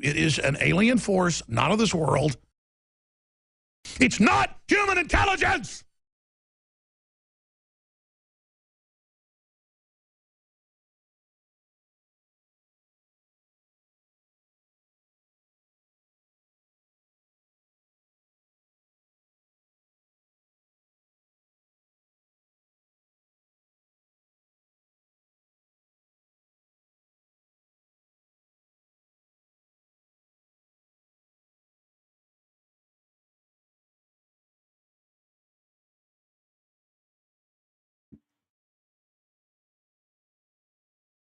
It is an alien force, not of this world. It's not human intelligence!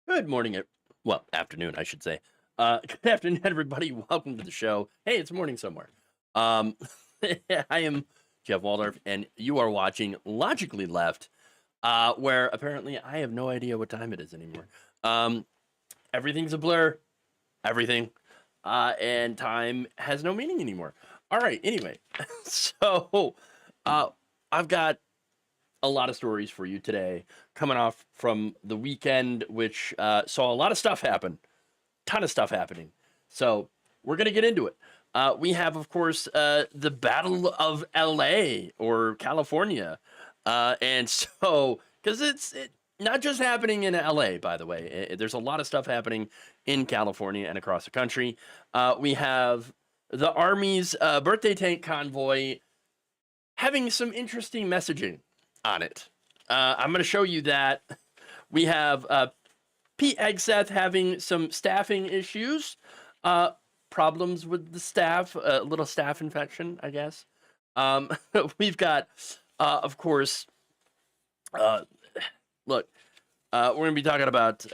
Good morning, well, afternoon, I should say. Good afternoon, everybody. Welcome to the show. Hey, it's morning somewhere. I am Jeff Waldorf, and you are watching Logically Left, where apparently I have no idea what time it is anymore. Everything's a blur, everything, and time has no meaning anymore. All right, anyway, so I've got a lot of stories for you today, coming off from the weekend, which saw a lot of stuff happen, ton of stuff happening. So we're gonna get into it. We have, of course, the Battle of LA or California, and so because it's not just happening in LA, by the way. There's a lot of stuff happening in California and across the country. We have the Army's birthday tank convoy having some interesting messaging on it. I'm going to show you that. We have Pete Hegseth having some staffing issues, problems with the staff, a little staff infection, I guess. We've got, of course, look, we're going to be talking about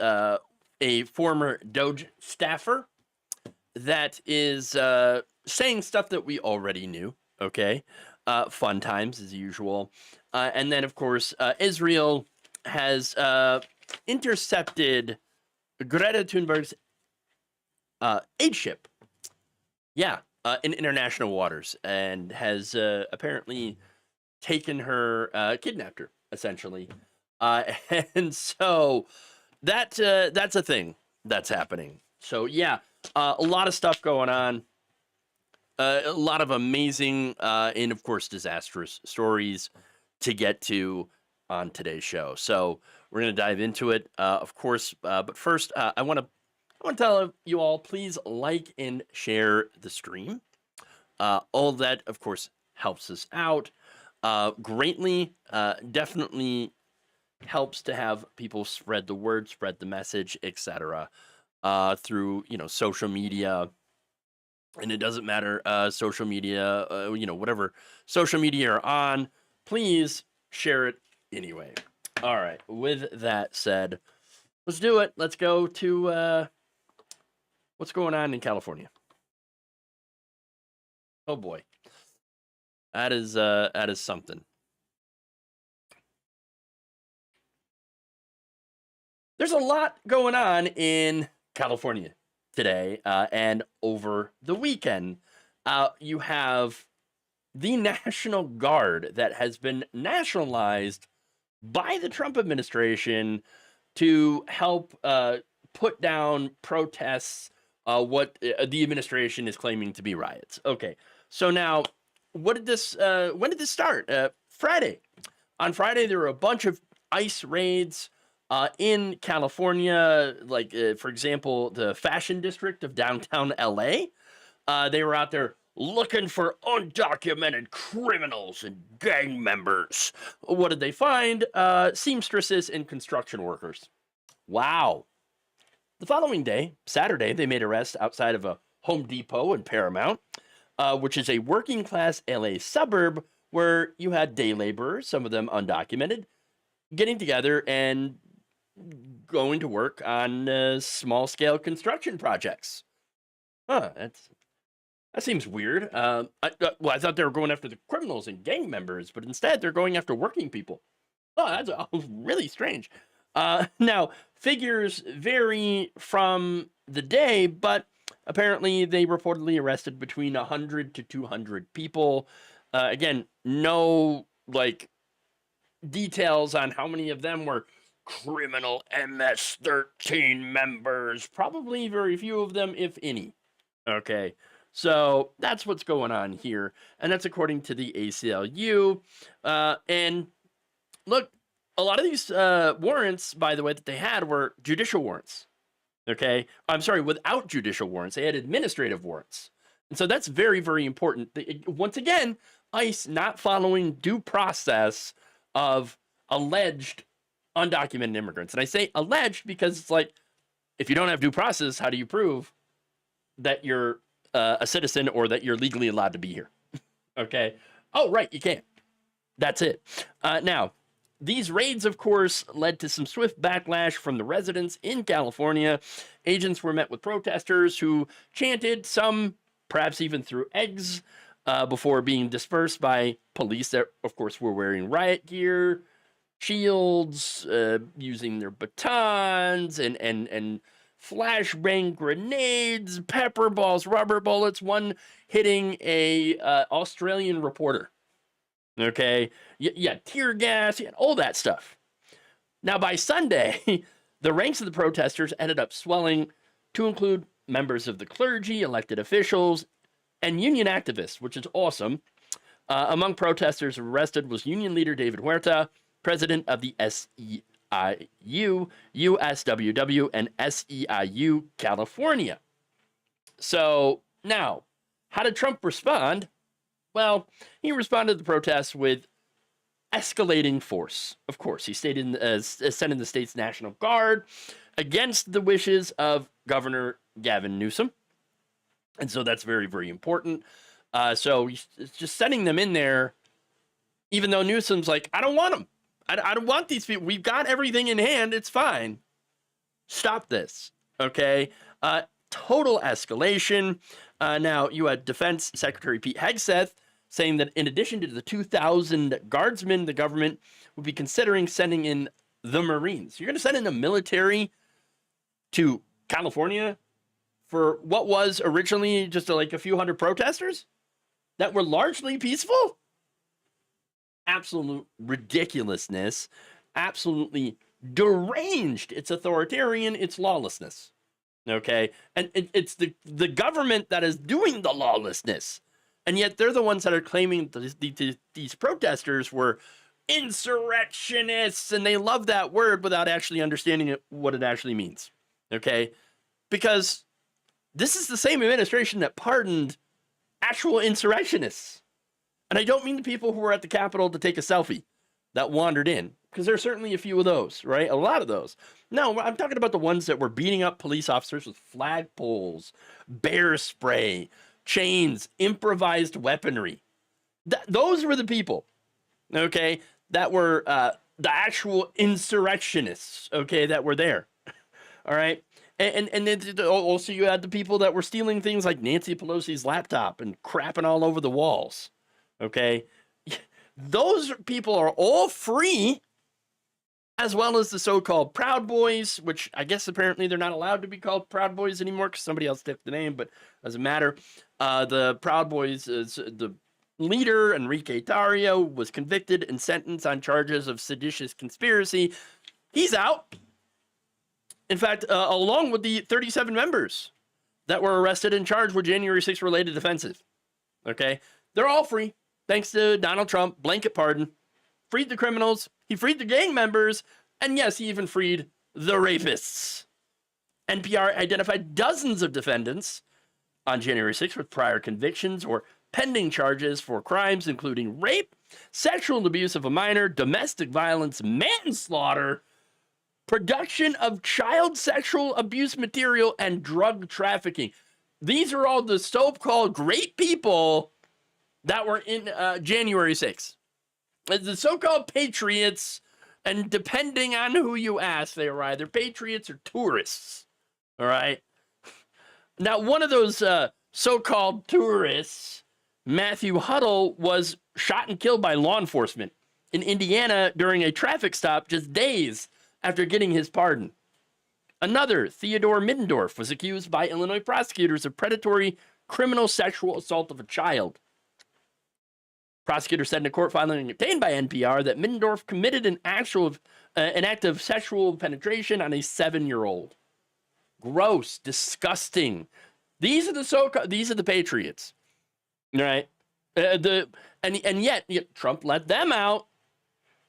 a former DOGE staffer that is saying stuff that we already knew, okay? Fun times as usual. And then, of course, Israel has intercepted Greta Thunberg's aid ship. Yeah, in international waters, and has apparently taken her, kidnapped her, essentially. And so that's a thing that's happening. So, yeah, a lot of stuff going on. A lot of amazing and, of course, disastrous stories to get to on today's show. So we're going to dive into it, of course. But first, I want to tell you all, please like and share the stream. All that, of course, helps us out greatly. Definitely helps to have people spread the word, spread the message, etc. Through social media. And it doesn't matter, social media, whatever social media you're on, please share it anyway. All right, with that said, let's do it. Let's go to what's going on in California. Oh boy, that is something. There's a lot going on in California today, and over the weekend. You have the National Guard that has been nationalized by the Trump administration to help put down protests, what the administration is claiming to be riots. Okay, so now, when did this start? Friday. On Friday, there were a bunch of ICE raids in California, like, for example, the fashion district of downtown LA. They were out there looking for undocumented criminals and gang members. What did they find? Seamstresses and construction workers. Wow. The following day, Saturday, they made arrests outside of a Home Depot in Paramount, which is a working class LA suburb where you had day laborers, some of them undocumented, getting together and going to work on small scale construction projects. Huh, that seems weird. I thought they were going after the criminals and gang members, but instead they're going after working people. Oh, that's really strange. Now, figures vary from the day, but apparently they reportedly arrested between 100 to 200 people. Again, no details on how many of them were criminal MS-13 members. Probably very few of them, if any. Okay, so that's what's going on here, and that's according to the ACLU. And look, a lot of these warrants, by the way, that they had were judicial warrants. Okay, I'm sorry, without judicial warrants, they had administrative warrants, and so that's very, very important. Once again, ICE not following due process of alleged undocumented immigrants, and I say alleged because it's like, if you don't have due process, how do you prove that you're a citizen or that you're legally allowed to be here? Okay. Oh, right. You can't. That's it. Now, these raids, of course, led to some swift backlash from the residents in California. Agents were met with protesters who chanted, some perhaps even threw eggs before being dispersed by police that, of course, were wearing riot gear, shields, using their batons, and flashbang grenades, pepper balls, rubber bullets, one hitting a Australian reporter. Okay, yeah, tear gas, all that stuff. Now, by Sunday, the ranks of the protesters ended up swelling to include members of the clergy, elected officials, and union activists, which is awesome. Among protesters arrested was union leader David Huerta, president of the SEIU, USWW, and SEIU California. So now, how did Trump respond? Well, he responded to the protests with escalating force. Of course, he sending the state's National Guard against the wishes of Governor Gavin Newsom. And so that's very, very important. So he's just sending them in there, even though Newsom's like, I don't want them. I don't want these people. We've got everything in hand. It's fine. Stop this. Okay. Total escalation. Now, you had Defense Secretary Pete Hegseth saying that in addition to the 2,000 guardsmen, the government would be considering sending in the Marines. You're going to send in the military to California for what was originally just like a few hundred protesters that were largely peaceful? Absolute ridiculousness. Absolutely deranged. It's authoritarian. It's lawlessness. Okay? And it's the government that is doing the lawlessness. And yet they're the ones that are claiming these protesters were insurrectionists, and they love that word without actually understanding what it actually means. Okay? Because this is the same administration that pardoned actual insurrectionists. And I don't mean the people who were at the Capitol to take a selfie that wandered in, because there's certainly a few of those, right? A lot of those. No, I'm talking about the ones that were beating up police officers with flagpoles, bear spray, chains, improvised weaponry. Those were the people, okay, that were the actual insurrectionists, okay, that were there. All right. And then also you had the people that were stealing things like Nancy Pelosi's laptop and crapping all over the walls. Okay. Those people are all free, as well as the so-called Proud Boys, which I guess apparently they're not allowed to be called Proud Boys anymore because somebody else took the name, but doesn't matter. The Proud Boys, the leader, Enrique Tarrio, was convicted and sentenced on charges of seditious conspiracy. He's out. In fact, along with the 37 members that were arrested and charged with January 6th related offenses. Okay? They're all free, thanks to Donald Trump, blanket pardon. Freed the criminals, he freed the gang members, and yes, he even freed the rapists. NPR identified dozens of defendants on January 6th with prior convictions or pending charges for crimes including rape, sexual abuse of a minor, domestic violence, manslaughter, production of child sexual abuse material, and drug trafficking. These are all the so-called great people that were in January 6th. The so-called patriots, and depending on who you ask, they are either patriots or tourists. All right? Now, one of those so-called tourists, Matthew Huddle, was shot and killed by law enforcement in Indiana during a traffic stop just days after getting his pardon. Another, Theodore Middendorf, was accused by Illinois prosecutors of predatory criminal sexual assault of a child. Prosecutors said in a court filing obtained by NPR that Middendorf committed an act of sexual penetration on a 7-year-old. Gross, disgusting. These are the patriots, right? And yet Trump let them out.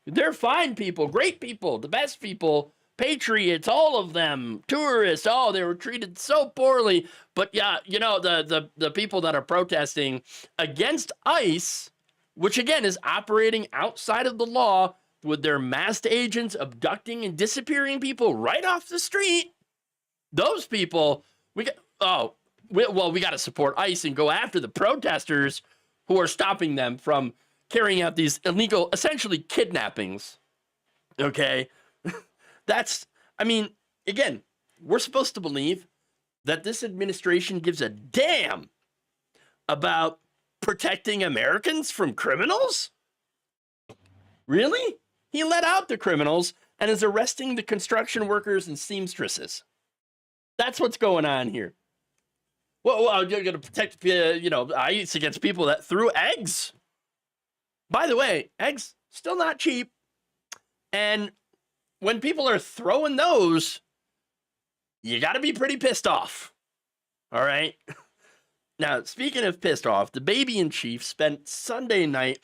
They're fine people, great people, the best people, patriots, all of them, tourists. Oh, they were treated so poorly. But yeah, the people that are protesting against ICE, which again is operating outside of the law with their masked agents abducting and disappearing people right off the street. Those people, we got to support ICE and go after the protesters who are stopping them from carrying out these illegal, essentially kidnappings. Okay? Again, we're supposed to believe that this administration gives a damn about protecting Americans from criminals? Really? He let out the criminals and is arresting the construction workers and seamstresses. That's what's going on here. Well, you're going to protect, ICE against people that threw eggs. By the way, eggs still not cheap. And when people are throwing those, you got to be pretty pissed off. All right? Now, speaking of pissed off, the baby in chief spent Sunday night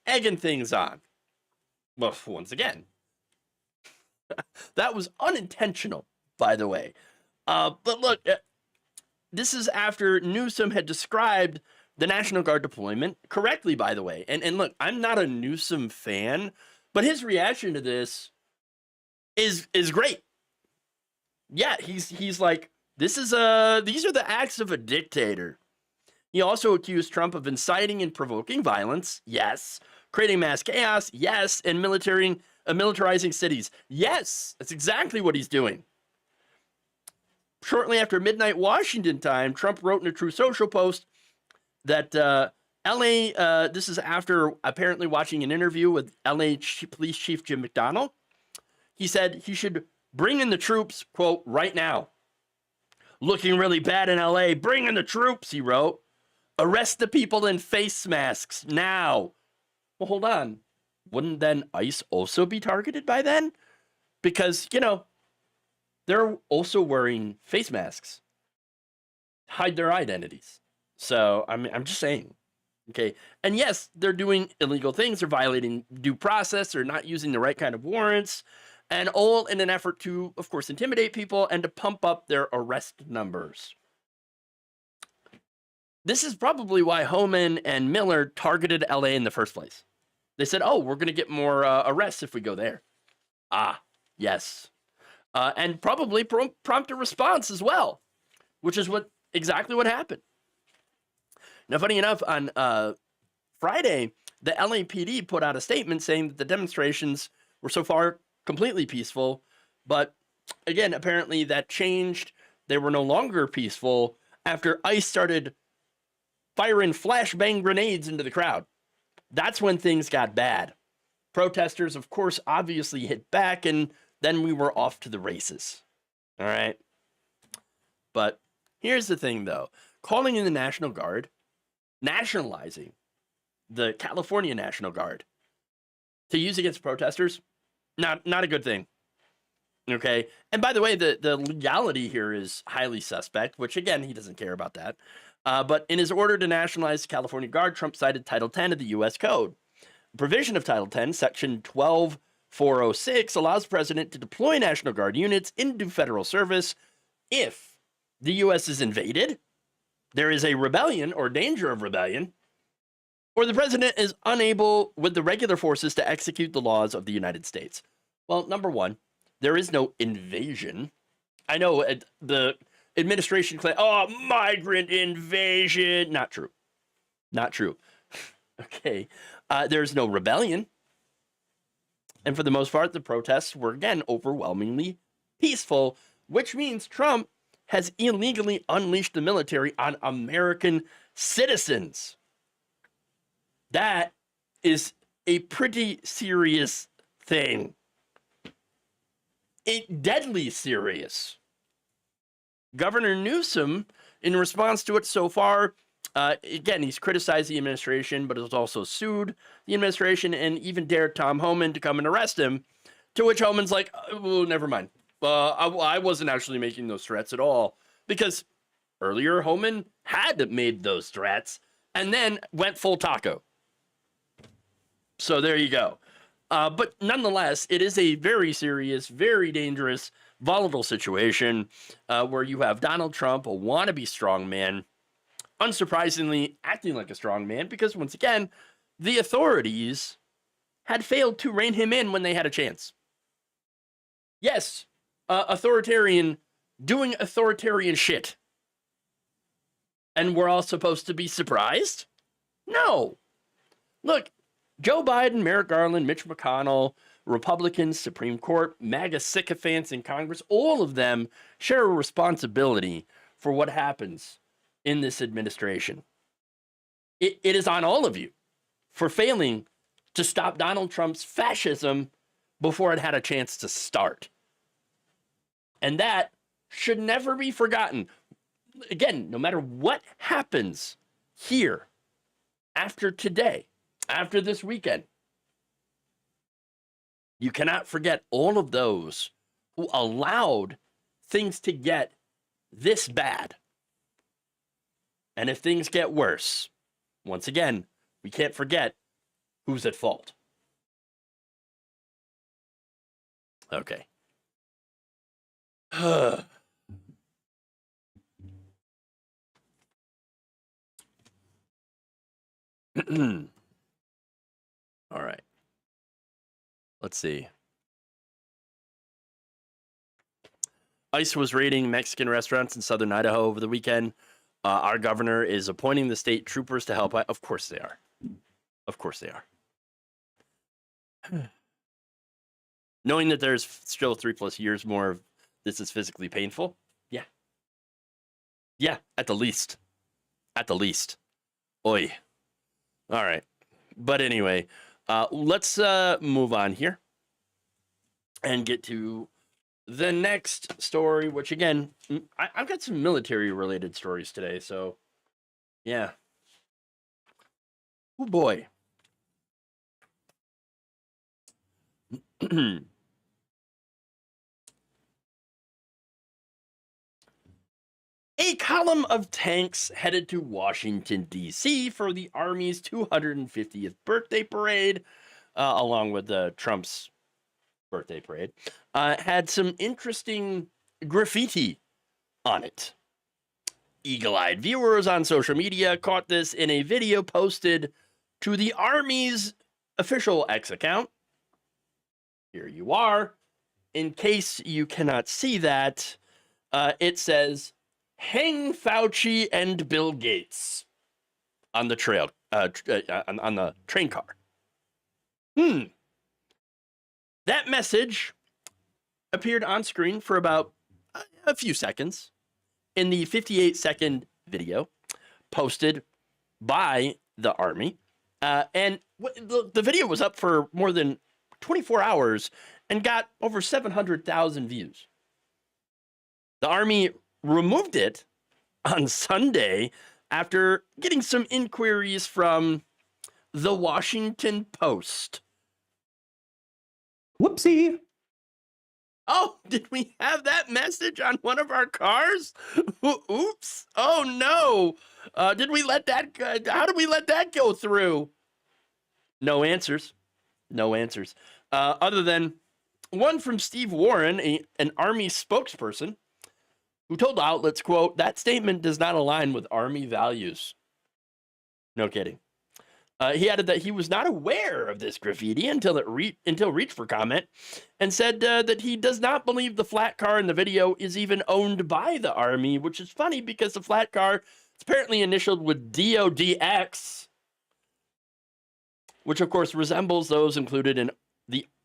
egging things on. Well, once again, that was unintentional, by the way. But look, this is after Newsom had described the National Guard deployment correctly, by the way. And look, I'm not a Newsom fan, but his reaction to this is great. Yeah, he's like, these are the acts of a dictator. He also accused Trump of inciting and provoking violence, yes. Creating mass chaos, yes. And militarizing cities, yes. That's exactly what he's doing. Shortly after midnight Washington time, Trump wrote in a True Social post that LA, this is after apparently watching an interview with LA Police Chief Jim McDonnell. He said he should bring in the troops, quote, right now. Looking really bad in LA, bring in the troops, he wrote. Arrest the people in face masks now. Well, hold on. Wouldn't then ICE also be targeted by then? Because, they're also wearing face masks. Hide their identities. So, I'm just saying. Okay. And yes, they're doing illegal things. They're violating due process. They're not using the right kind of warrants. And all in an effort to, of course, intimidate people and to pump up their arrest numbers. This is probably why Homan and Miller targeted LA in the first place. They said, oh, we're going to get more arrests if we go there. Ah, yes. And probably prompt a response as well, which is exactly what happened. Now, funny enough, on Friday, the LAPD put out a statement saying that the demonstrations were so far completely peaceful. But again, apparently that changed. They were no longer peaceful after ICE started firing flashbang grenades into the crowd. That's when things got bad. Protesters, of course, obviously hit back, and then we were off to the races. All right? But here's the thing, though. Calling in the National Guard, nationalizing the California National Guard to use against protesters, not a good thing. Okay? And by the way, the legality here is highly suspect, which, again, he doesn't care about that. But in his order to nationalize the California Guard, Trump cited Title 10 of the U.S. Code. A provision of Title 10, Section 12406, allows the president to deploy National Guard units into federal service if the U.S. is invaded, there is a rebellion or danger of rebellion, or the president is unable with the regular forces to execute the laws of the United States. Well, number one, there is no invasion. I know the administration claim, oh, migrant invasion. Not true. Not true. Okay. There's no rebellion. And for the most part, the protests were, again, overwhelmingly peaceful, which means Trump has illegally unleashed the military on American citizens. That is a pretty serious thing. Deadly serious. Governor Newsom, in response to it so far, again, he's criticized the administration, but has also sued the administration and even dared Tom Homan to come and arrest him, to which Homan's like, oh, never mind. I wasn't actually making those threats at all. Because Earlier, Homan had made those threats and then went full taco. So there you go. But nonetheless, it is a very serious, very dangerous, volatile situation where you have Donald Trump, a wannabe strongman, unsurprisingly acting like a strongman because, once again, the authorities had failed to rein him in when they had a chance. Yes, authoritarian doing authoritarian shit. And we're all supposed to be surprised? No. Look, Joe Biden, Merrick Garland, Mitch McConnell, Republicans, Supreme Court, MAGA sycophants in Congress, all of them share a responsibility for what happens in this administration. It is on all of you for failing to stop Donald Trump's fascism before it had a chance to start. And that should never be forgotten. Again, no matter what happens here after today, after this weekend, you cannot forget all of those who allowed things to get this bad. And if things get worse, once again, we can't forget who's at fault. Okay. All right. Let's see. ICE was raiding Mexican restaurants in southern Idaho over the weekend. Our governor is appointing the state troopers to help out. Of course they are. Of course they are. Knowing that there's still 3+ years more of this is physically painful. Yeah. Yeah, at the least. At the least. Oy. All right. But anyway, let's move on here and get to the next story, which again, I've got some military-related stories today, so yeah. Oh boy. A column of tanks headed to Washington, D.C. for the Army's 250th birthday parade, along with Trump's birthday parade, had some interesting graffiti on it. Eagle-eyed viewers on social media caught this in a video posted to the Army's official X account. Here you are. In case you cannot see that, it says, "Hang Fauci and Bill Gates" on the trail, on the train car. That message appeared on screen for about a few seconds in the 58-second video posted by the Army. And the video was up for more than 24 hours and got over 700,000 views. The Army removed it on Sunday after getting some inquiries from the Washington Post. Whoopsie. Oh, did we have that message on one of our cars? Oops. Oh, no. Did we let that how did we let that go through? No answers. No answers. Other than one from Steve Warren, an Army spokesperson, who told outlets, quote, "That statement does not align with Army values." No kidding. He added that he was not aware of this graffiti until reached for comment, and said that he does not believe the flat car in the video is even owned by the Army, which is funny because the flat car is apparently initialed with DODX, which of course resembles those included in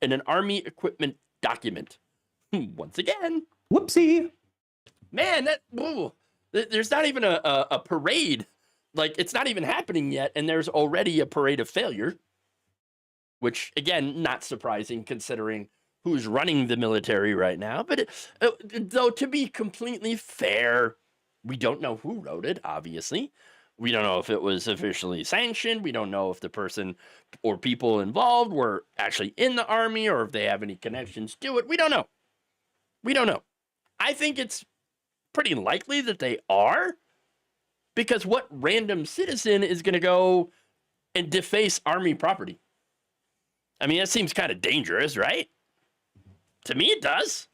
an Army equipment document. Once again, Whoopsie. Man, there's not even a parade. Like, it's not even happening yet, and there's already a parade of failure. Which, again, not surprising considering who's running the military right now. But, though, to be completely fair, we don't know who wrote it, obviously. We don't know if it was officially sanctioned. We don't know if the person or people involved were actually in the Army or if they have any connections to it. We don't know. We don't know. I think it's pretty likely that they are, because what random citizen is going to go and deface army property? I mean, that seems kind of dangerous, right? To me, it does.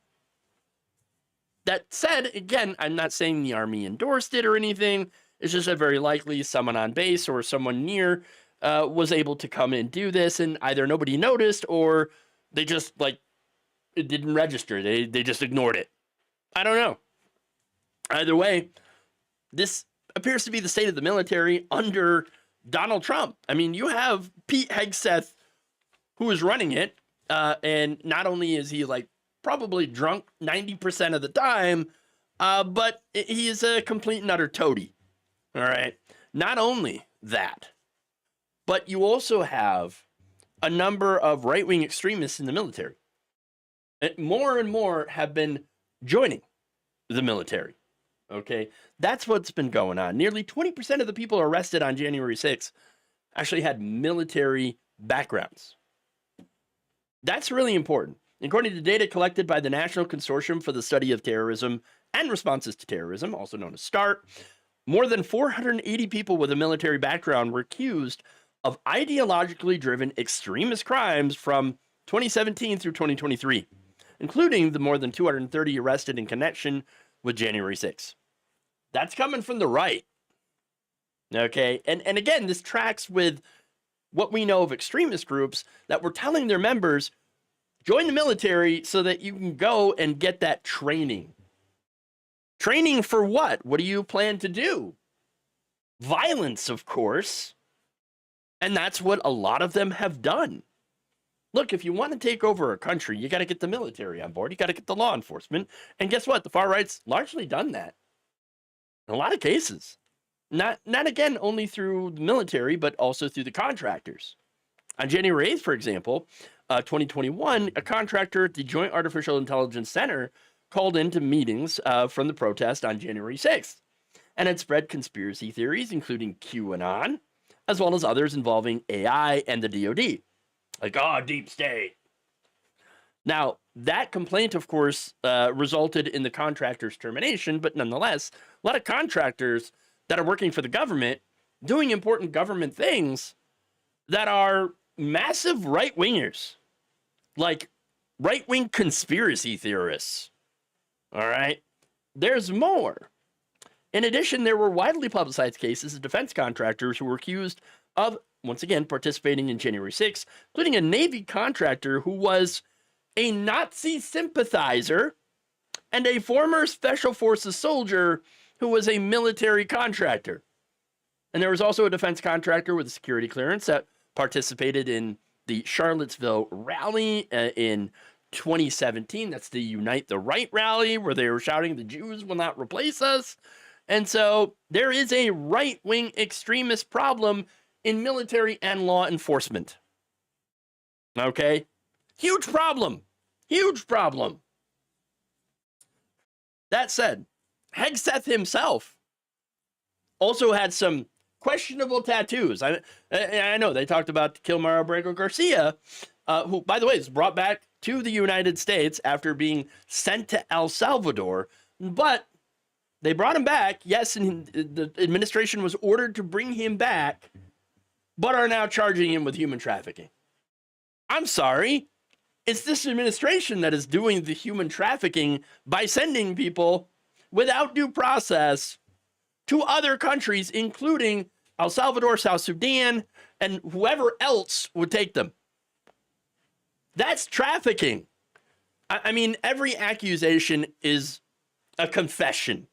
That said, again, I'm not saying the army endorsed it or anything. It's just that very likely someone on base or someone near was able to come and do this, and either nobody noticed or they just, like, it didn't register. They just ignored it. I don't know. Either way, this appears to be the state of the military under Donald Trump. I mean, you have Pete Hegseth, who is running it, and not only is he, like, probably drunk 90% of the time, but he is a complete and utter toady. All right. Not only that, but you also have a number of right-wing extremists in the military. More and more have been joining the military. Okay. That's what's been going on. Nearly 20% of the people arrested on January 6th actually had military backgrounds. That's really important. According to data collected by the National Consortium for the Study of Terrorism and Responses to Terrorism, also known as START, more than 480 people with a military background were accused of ideologically driven extremist crimes from 2017 through 2023, including the more than 230 arrested in connection with January 6th. That's coming from the right. Okay, and again, this tracks with what we know of extremist groups that were telling their members, join the military so that you can go and get that training. Training for what? What do you plan to do? Violence, of course. And that's what a lot of them have done. Look, if you want to take over a country, you got to get the military on board. You got to get the law enforcement. And guess what? The far right's largely done that. In a lot of cases. Not again, only through the military, but also through the contractors. On January 8th, for example, 2021, a contractor at the Joint Artificial Intelligence Center called into meetings from the protest on January 6th and had spread conspiracy theories, including QAnon, as well as others involving AI and the DOD. Like, oh, deep state. Now, that complaint, of course, resulted in the contractor's termination, but nonetheless, a lot of contractors that are working for the government doing important government things that are massive right-wingers, like right-wing conspiracy theorists. All right? There's more. In addition, there were widely publicized cases of defense contractors who were accused of, once again, participating in January 6th, including a Navy contractor who was a Nazi sympathizer and a former Special Forces soldier who was a military contractor. And there was also a defense contractor with a security clearance that participated in the Charlottesville rally in 2017. That's the Unite the Right rally where they were shouting, the Jews will not replace us. And so there is a right-wing extremist problem in military and law enforcement. Okay? Huge problem. Huge problem. That said, Hegseth himself also had some questionable tattoos. I know they talked about Kilmar Abrego Garcia, who, by the way, is brought back to the United States after being sent to El Salvador. But they brought him back, yes, and the administration was ordered to bring him back, but are now charging him with human trafficking. I'm sorry. It's this administration that is doing the human trafficking by sending people without due process to other countries, including El Salvador, South Sudan, and whoever else would take them. That's trafficking. I mean, every accusation is a confession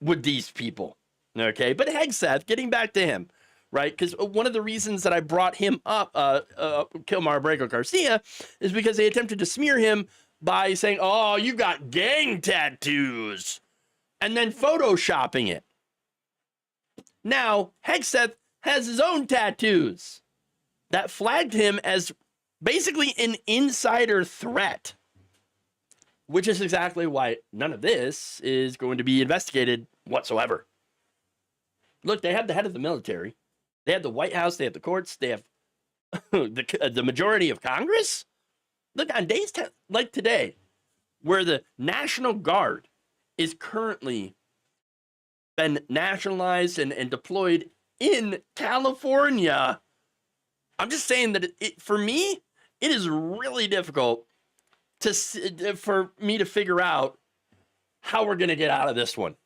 with these people, okay? But Hegseth, getting back to him, right? Because one of the reasons that I brought him up, Kilmar Abrego Garcia, is because they attempted to smear him by saying, oh, you got gang tattoos, and then photoshopping it. Now, Hegseth has his own tattoos that flagged him as basically an insider threat, which is exactly why none of this is going to be investigated whatsoever. Look, they have the head of the military. They have the White House. They have the courts. They have the majority of Congress. Look, on days like today, where the National Guard is currently been nationalized and deployed in California. I'm just saying that for me, it is really difficult for me to figure out how we're going to get out of this one.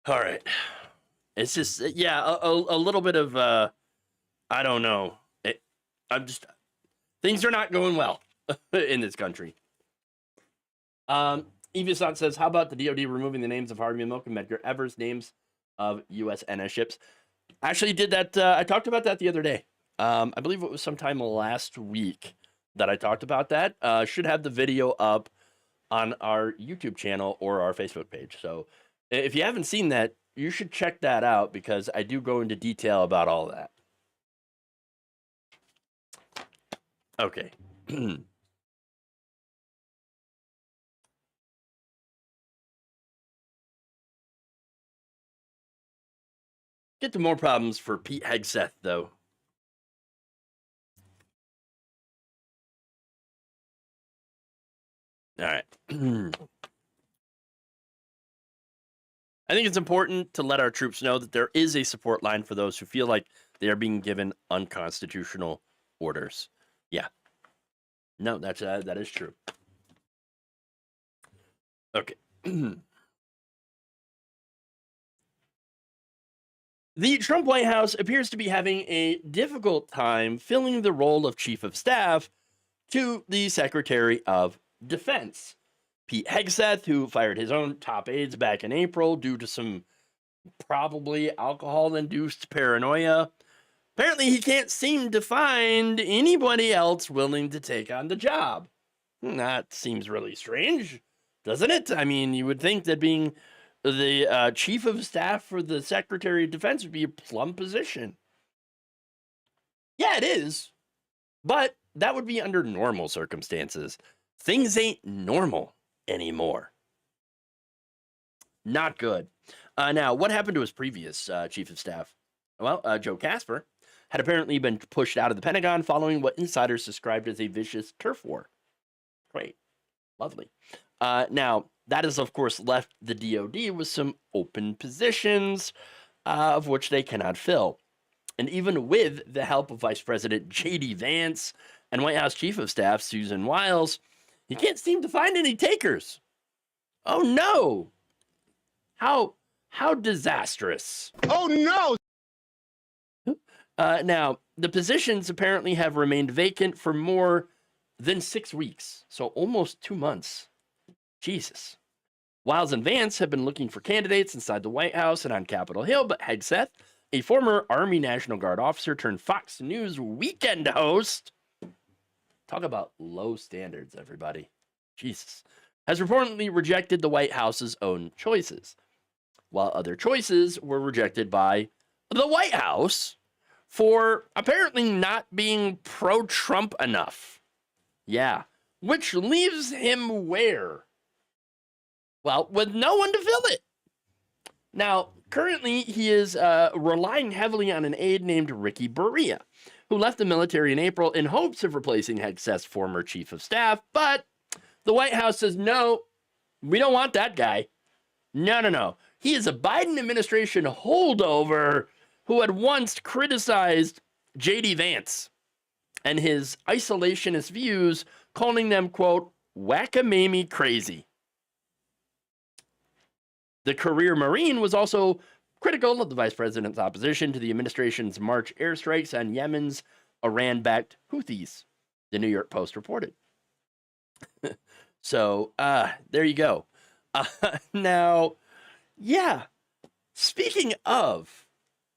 All right. It's just, yeah, a little bit of, I don't know. Things are not going well in this country. Evisan says, how about the DOD removing the names of Harvey Milk and Medgar Evers, names of USNS ships? I actually did that. I talked about that the other day. I believe it was sometime last week that I talked about that. Should have the video up on our YouTube channel or our Facebook page. So if you haven't seen that, you should check that out because I do go into detail about all that. Okay. Get to more problems for Pete Hegseth, though. All right. I think it's important to let our troops know that there is a support line for those who feel like they are being given unconstitutional orders. Yeah. No, that is true. Okay. The Trump White House appears to be having a difficult time filling the role of chief of staff to the Secretary of Defense. Pete Hegseth, who fired his own top aides back in April due to some probably alcohol-induced paranoia. Apparently, he can't seem to find anybody else willing to take on the job. That seems really strange, doesn't it? I mean, you would think that being the chief of staff for the Secretary of Defense would be a plum position. Yeah, it is. But that would be under normal circumstances. Things ain't normal anymore. Not good. Now, what happened to his previous chief of staff? Well, Joe Casper had apparently been pushed out of the Pentagon following what insiders described as a vicious turf war. Great. Lovely. Now, that has, of course, left the DOD with some open positions, of which they cannot fill. And even with the help of Vice President J.D. Vance and White House Chief of Staff Susan Wiles, he can't seem to find any takers. Oh, no. How disastrous. Oh, no. Now, the positions apparently have remained vacant for more than 6 weeks, so almost 2 months. Jesus. Wiles and Vance have been looking for candidates inside the White House and on Capitol Hill, but Hegseth, a former Army National Guard officer turned Fox News weekend host, talk about low standards, everybody, Jesus, has reportedly rejected the White House's own choices, while other choices were rejected by the White House for apparently not being pro-Trump enough. Yeah, which leaves him where? Well, with no one to fill it. Now, currently, he is relying heavily on an aide named Ricky Berea, who left the military in April in hopes of replacing Hegseth's former chief of staff, but the White House says, no, we don't want that guy. No. He is a Biden administration holdover who had once criticized J.D. Vance and his isolationist views, calling them, quote, whack-a-mamie crazy. The career Marine was also critical of the vice president's opposition to the administration's March airstrikes on Yemen's Iran-backed Houthis, the New York Post reported. So, there you go. Now, yeah, speaking of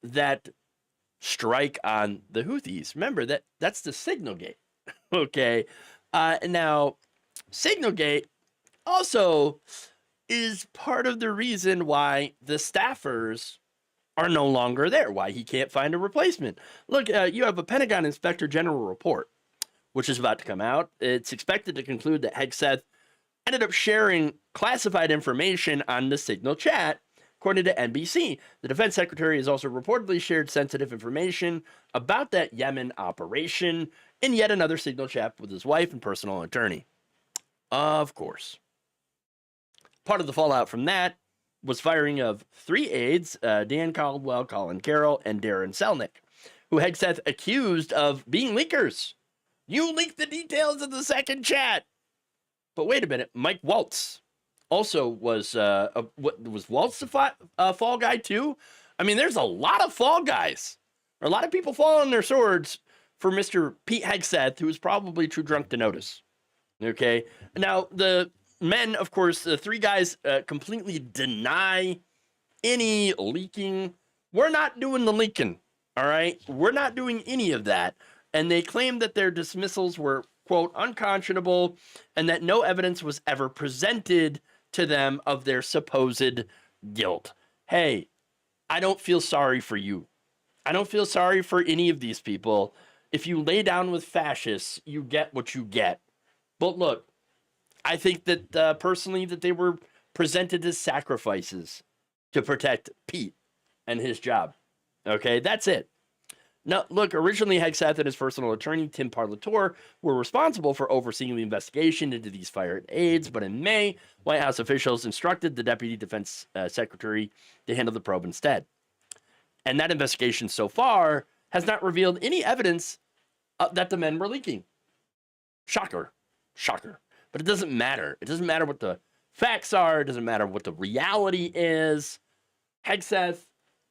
that strike on the Houthis, remember that's the Signalgate, okay? Now, Signalgate also is part of the reason why the staffers are no longer there, why he can't find a replacement. Look, you have a Pentagon Inspector General report, which is about to come out. It's expected to conclude that Hegseth ended up sharing classified information on the Signal chat, according to NBC. The defense secretary has also reportedly shared sensitive information about that Yemen operation in yet another signal chat with his wife and personal attorney. Of course. Part of the fallout from that was firing of 3 aides, Dan Caldwell, Colin Carroll, and Darren Selnick, who Hegseth accused of being leakers. You leaked the details of the second chat. But wait a minute, Mike Waltz also was Waltz the fall guy too? I mean, there's a lot of fall guys. A lot of people fall on their swords for Mr. Pete Hegseth, who is probably too drunk to notice. Okay? Now, the men, of course, the 3 guys completely deny any leaking. We're not doing the leaking, all right? We're not doing any of that. And they claim that their dismissals were, quote, unconscionable, and that no evidence was ever presented to them of their supposed guilt. Hey, I don't feel sorry for you. I don't feel sorry for any of these people. If you lay down with fascists, you get what you get. But look, I think that personally that they were presented as sacrifices to protect Pete and his job. Okay, that's it. Now, look, originally Hegseth and his personal attorney, Tim Parlator, were responsible for overseeing the investigation into these fired aides, but in May, White House officials instructed the Deputy Defense Secretary to handle the probe instead. And that investigation so far has not revealed any evidence that the men were leaking. Shocker. Shocker. But it doesn't matter. It doesn't matter what the facts are. It doesn't matter what the reality is. Hegseth,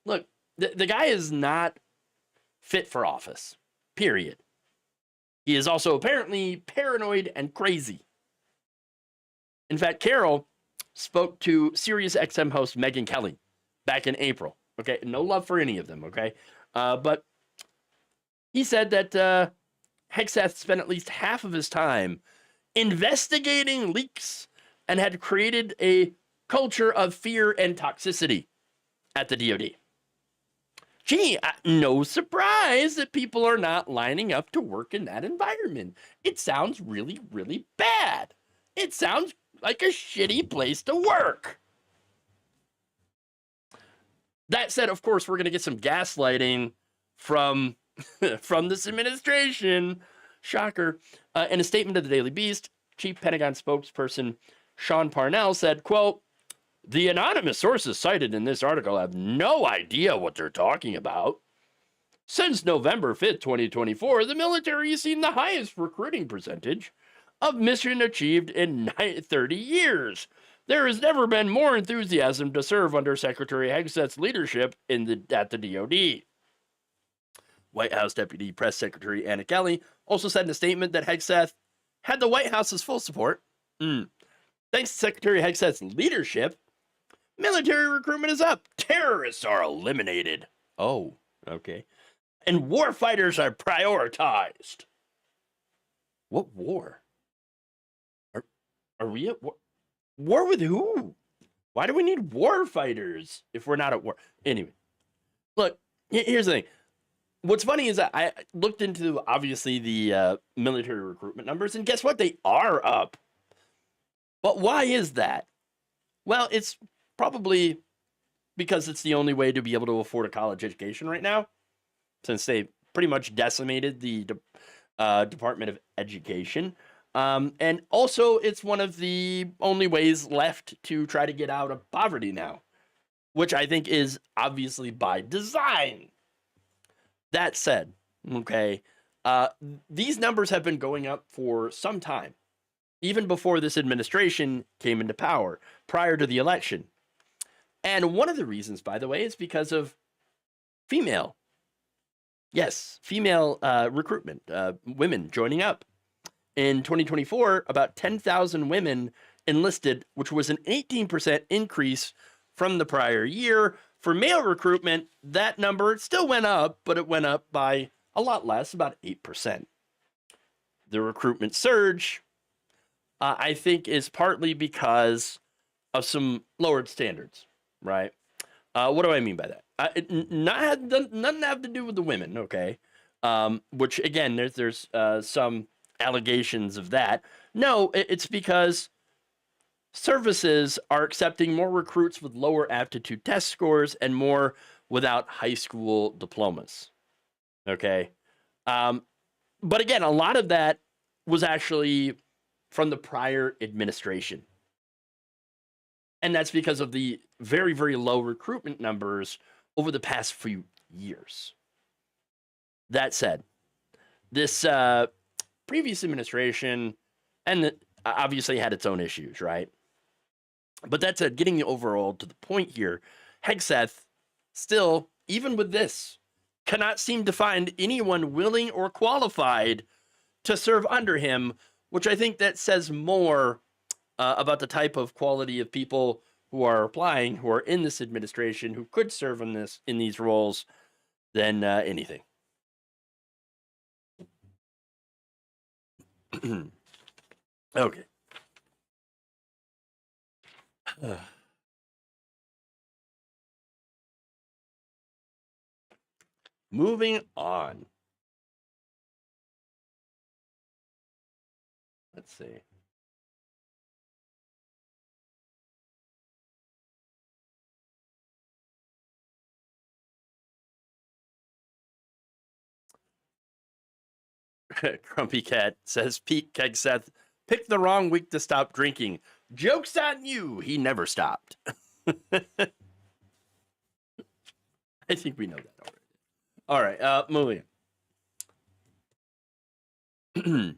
look, the guy is not fit for office, period. He is also apparently paranoid and crazy. In fact, Carroll spoke to Sirius XM host Megyn Kelly back in April. Okay, no love for any of them, okay? But he said that Hegseth spent at least half of his time investigating leaks and had created a culture of fear and toxicity at the DOD. Gee, no surprise that people are not lining up to work in that environment. It sounds really, really bad. It sounds like a shitty place to work. That said, of course, we're going to get some gaslighting from this administration. Shocker. In a statement to the Daily Beast, Chief Pentagon spokesperson Sean Parnell said, quote, "The anonymous sources cited in this article have no idea what they're talking about. Since November 5th, 2024, the military has seen the highest recruiting percentage of mission achieved in 30 years. There has never been more enthusiasm to serve under Secretary Hegseth's leadership at the DOD. White House Deputy Press Secretary Anna Kelly also said in a statement that Hegseth had the White House's full support. Thanks to Secretary Hegseth's leadership, military recruitment is up. Terrorists are eliminated. Oh, okay. And war fighters are prioritized. What war? Are we at war? War with who? Why do we need war fighters if we're not at war? Anyway, look, here's the thing. What's funny is that I looked into, obviously, the military recruitment numbers, and guess what? They are up. But why is that? Well, it's probably because it's the only way to be able to afford a college education right now, since they pretty much decimated the Department of Education. And also, it's one of the only ways left to try to get out of poverty now, which I think is obviously by design. That said, okay, these numbers have been going up for some time, even before this administration came into power, prior to the election. And one of the reasons, by the way, is because of female recruitment, women joining up. In 2024, about 10,000 women enlisted, which was an 18% increase from the prior year. For male recruitment, that number still went up, but it went up by a lot less, about 8%. The recruitment surge, I think, is partly because of some lowered standards, right? What do I mean by that? Nothing have to do with the women, okay? Which, again, there's some allegations of that. No, it's because services are accepting more recruits with lower aptitude test scores and more without high school diplomas. Okay. But again, a lot of that was actually from the prior administration. And that's because of the very, very low recruitment numbers over the past few years. That said, this previous administration obviously had its own issues, right? But that said, getting the overall to the point here, Hegseth still, even with this, cannot seem to find anyone willing or qualified to serve under him, which I think that says more about the type of quality of people who are applying, who are in this administration, who could serve in these roles than anything. Okay. Moving on. Let's see. Grumpy Cat says, Pete Hegseth picked the wrong week to stop drinking. Joke's on you. He never stopped. I think we know that already. All right, moving on.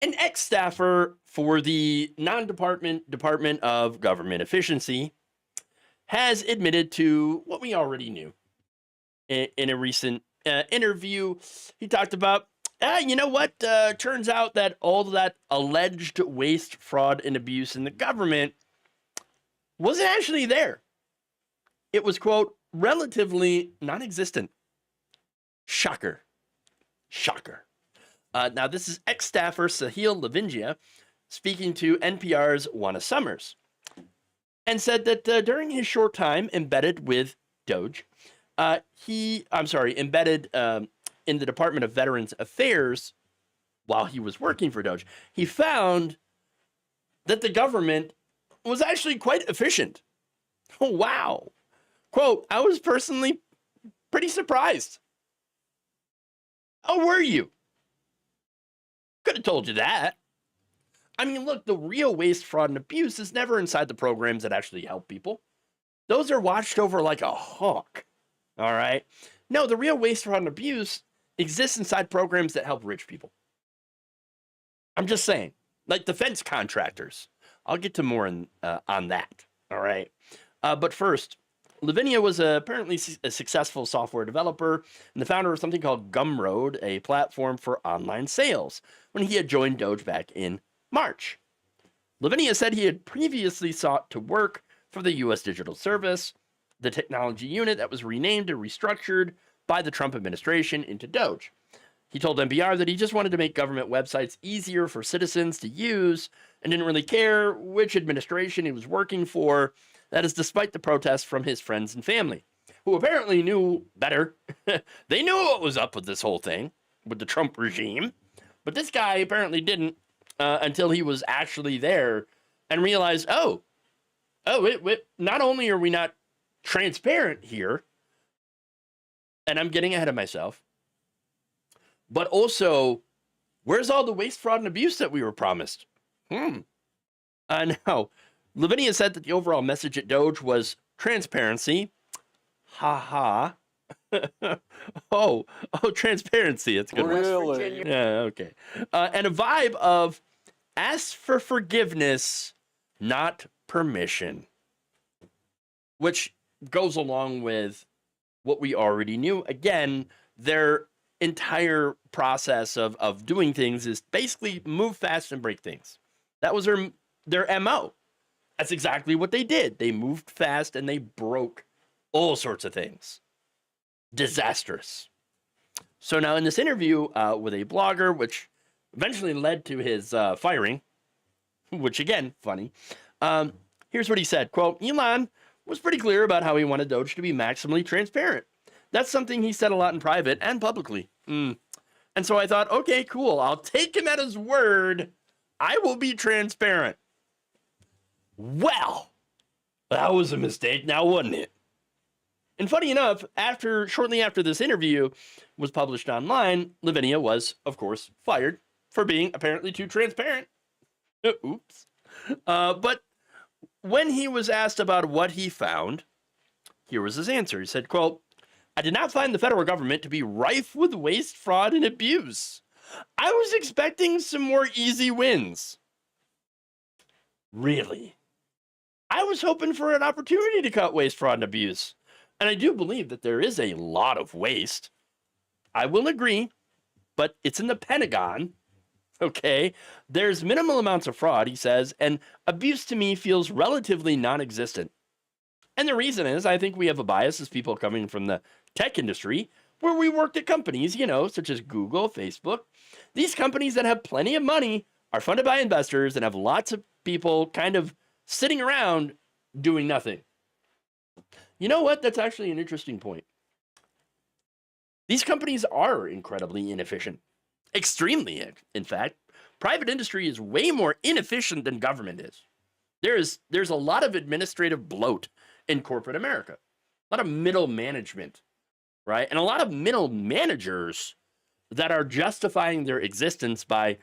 An ex-staffer for the Department of Government Efficiency has admitted to what we already knew. In a recent interview, he talked about, you know what? Turns out that all of that alleged waste, fraud, and abuse in the government wasn't actually there. It was, quote, relatively non-existent. Shocker. Shocker. Now, this is ex-staffer Sahil Lavingia speaking to NPR's Juana Summers, and said that during his short time embedded with DOGE, embedded in the Department of Veterans Affairs while he was working for DOGE, he found that the government was actually quite efficient. Oh, wow. Quote, I was personally pretty surprised. Oh, were you? Could have told you that. I mean, look, the real waste, fraud, and abuse is never inside the programs that actually help people. Those are watched over like a hawk. All right? No, the real waste, fraud, and abuse exists inside programs that help rich people. I'm just saying, like defense contractors. I'll get to more on that. All right? But first, Lavinia was apparently a successful software developer and the founder of something called Gumroad, a platform for online sales, when he had joined DOGE back in March. Lavinia said he had previously sought to work for the U.S. Digital Service, the technology unit that was renamed and restructured by the Trump administration into DOGE. He told NPR that he just wanted to make government websites easier for citizens to use and didn't really care which administration he was working for. That is despite the protests from his friends and family, who apparently knew better. They knew what was up with this whole thing, with the Trump regime. But this guy apparently didn't until he was actually there and realized, not only are we not transparent here, and I'm getting ahead of myself, but also, where's all the waste, fraud, and abuse that we were promised? Now, Lavinia said that the overall message at DOGE was transparency. Ha ha. oh, transparency. It's good. Really? Yeah, okay. And a vibe of ask for forgiveness, not permission. Which goes along with what we already knew. Again, their entire process of doing things is basically move fast and break things. That was their MO. That's exactly what they did. They moved fast and they broke all sorts of things. Disastrous. So now in this interview with a blogger, which eventually led to his firing, which again, funny, here's what he said, quote, Elon was pretty clear about how he wanted DOGE to be maximally transparent. That's something he said a lot in private and publicly. And so I thought, okay, cool. I'll take him at his word. I will be transparent. Well, that was a mistake now, wasn't it? And funny enough, shortly after this interview was published online, Lavinia was, of course, fired for being apparently too transparent. Oops. But when he was asked about what he found, here was his answer. He said, quote, "I did not find the federal government to be rife with waste, fraud, and abuse. I was expecting some more easy wins." Really? I was hoping for an opportunity to cut waste, fraud, and abuse. And I do believe that there is a lot of waste. I will agree, but it's in the Pentagon. Okay, there's minimal amounts of fraud, he says, and abuse to me feels relatively non-existent. And the reason is, I think we have a bias as people coming from the tech industry, where we worked at companies, such as Google, Facebook. These companies that have plenty of money are funded by investors and have lots of people kind of sitting around doing nothing. You know what? That's actually an interesting point. These companies are incredibly inefficient. Extremely, in fact. Private industry is way more inefficient than government is. There's a lot of administrative bloat in corporate America. A lot of middle management, right? And a lot of middle managers that are justifying their existence by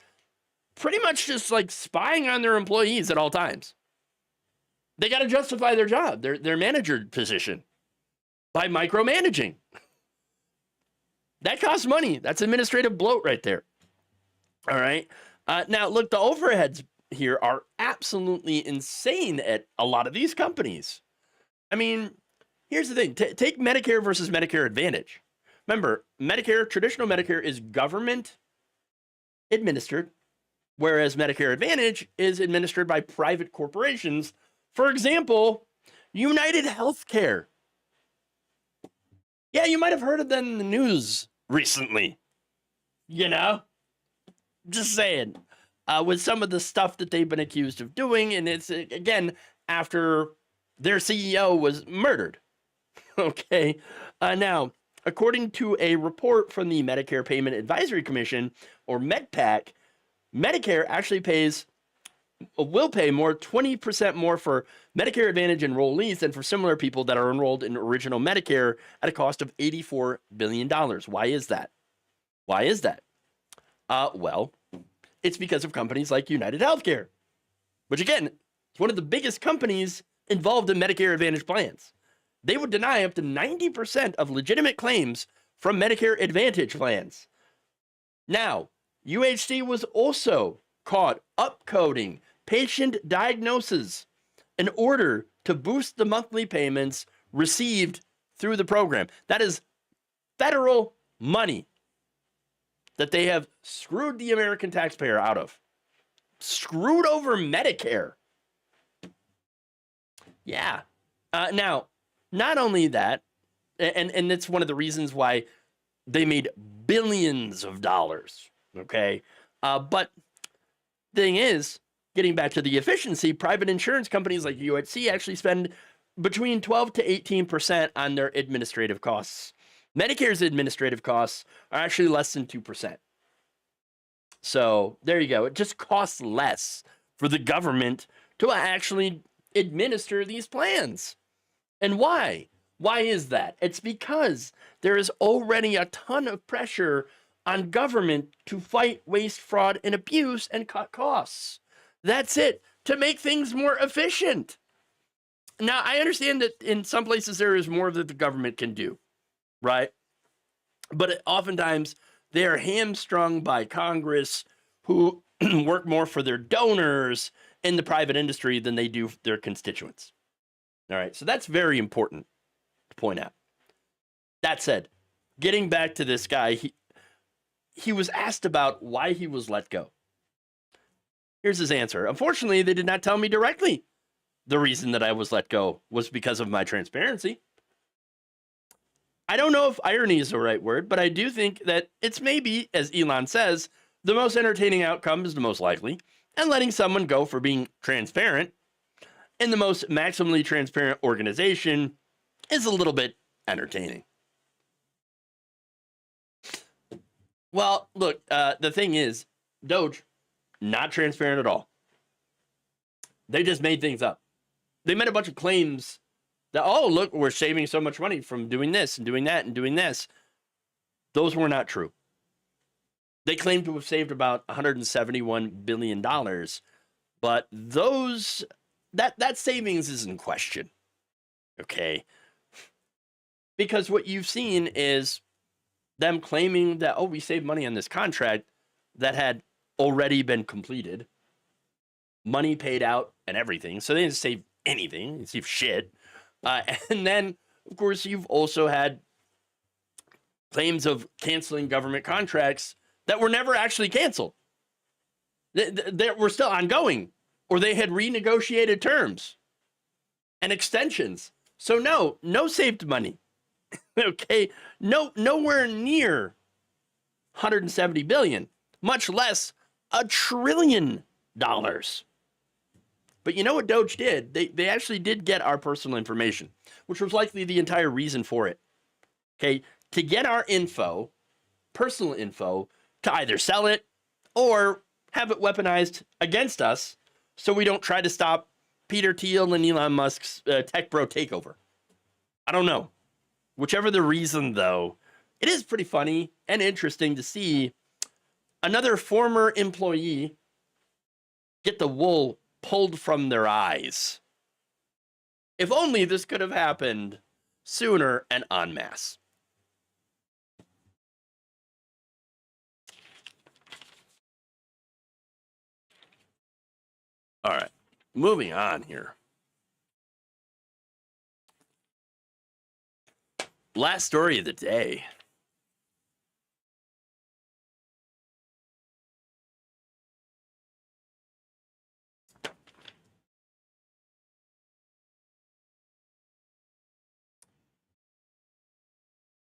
pretty much just like spying on their employees at all times. They got to justify their job, their manager position, by micromanaging. That costs money. That's administrative bloat right there. All right. Now, look, the overheads here are absolutely insane at a lot of these companies. I mean, here's the thing. Take Medicare versus Medicare Advantage. Remember, traditional Medicare is government administered, whereas Medicare Advantage is administered by private corporations. For example, United Healthcare. Yeah, you might have heard of them in the news recently. Just saying. With some of the stuff that they've been accused of doing, and it's, again, after their CEO was murdered. Okay. Now, according to a report from the Medicare Payment Advisory Commission, or MedPAC, Medicare actually will pay 20% more for Medicare Advantage enrollees than for similar people that are enrolled in original Medicare at a cost of $84 billion. Why is that? Well, it's because of companies like United Healthcare, which again, is one of the biggest companies involved in Medicare Advantage plans. They would deny up to 90% of legitimate claims from Medicare Advantage plans. Now, UHC was also caught upcoding patient diagnoses in order to boost the monthly payments received through the program. That is federal money that they have screwed the American taxpayer out of. Screwed over Medicare. Yeah. Now, not only that, and it's one of the reasons why they made billions of dollars, okay? But the thing is, getting back to the efficiency, private insurance companies like UHC actually spend between 12 to 18% on their administrative costs. Medicare's administrative costs are actually less than 2%. So there you go. It just costs less for the government to actually administer these plans. And why? Why is that? It's because there is already a ton of pressure on government to fight waste, fraud, and abuse and cut costs. That's it, to make things more efficient. Now, I understand that in some places there is more that the government can do, right? But oftentimes they are hamstrung by Congress, who work more for their donors in the private industry than they do their constituents. All right, so that's very important to point out. That said, getting back to this guy, he was asked about why he was let go. Here's his answer. Unfortunately, they did not tell me directly the reason that I was let go was because of my transparency. I don't know if irony is the right word, but I do think that it's maybe, as Elon says, the most entertaining outcome is the most likely, and letting someone go for being transparent in the most maximally transparent organization is a little bit entertaining. Well, look, the thing is, DOGE, not transparent at all. They just made things up. They made a bunch of claims that, oh, look, we're saving so much money from doing this and doing that and doing this. Those were not true. They claimed to have saved about $171 billion, but that savings is in question. Okay. Because what you've seen is them claiming that, oh, we saved money on this contract that had already been completed, money paid out and everything. So they didn't save anything, they didn't save shit. And then, of course, you've also had claims of canceling government contracts that were never actually canceled. They were still ongoing, or they had renegotiated terms and extensions. So no saved money. Okay, nowhere near 170 billion, much less $1 trillion. But you know what DOGE did? They actually did get our personal information, which was likely the entire reason for it. Okay, to get our info, personal info, to either sell it or have it weaponized against us so we don't try to stop Peter Thiel and Elon Musk's tech bro takeover. I don't know. Whichever the reason, though, it is pretty funny and interesting to see another former employee get the wool pulled from their eyes. If only this could have happened sooner and en masse. All right, moving on here. Last story of the day.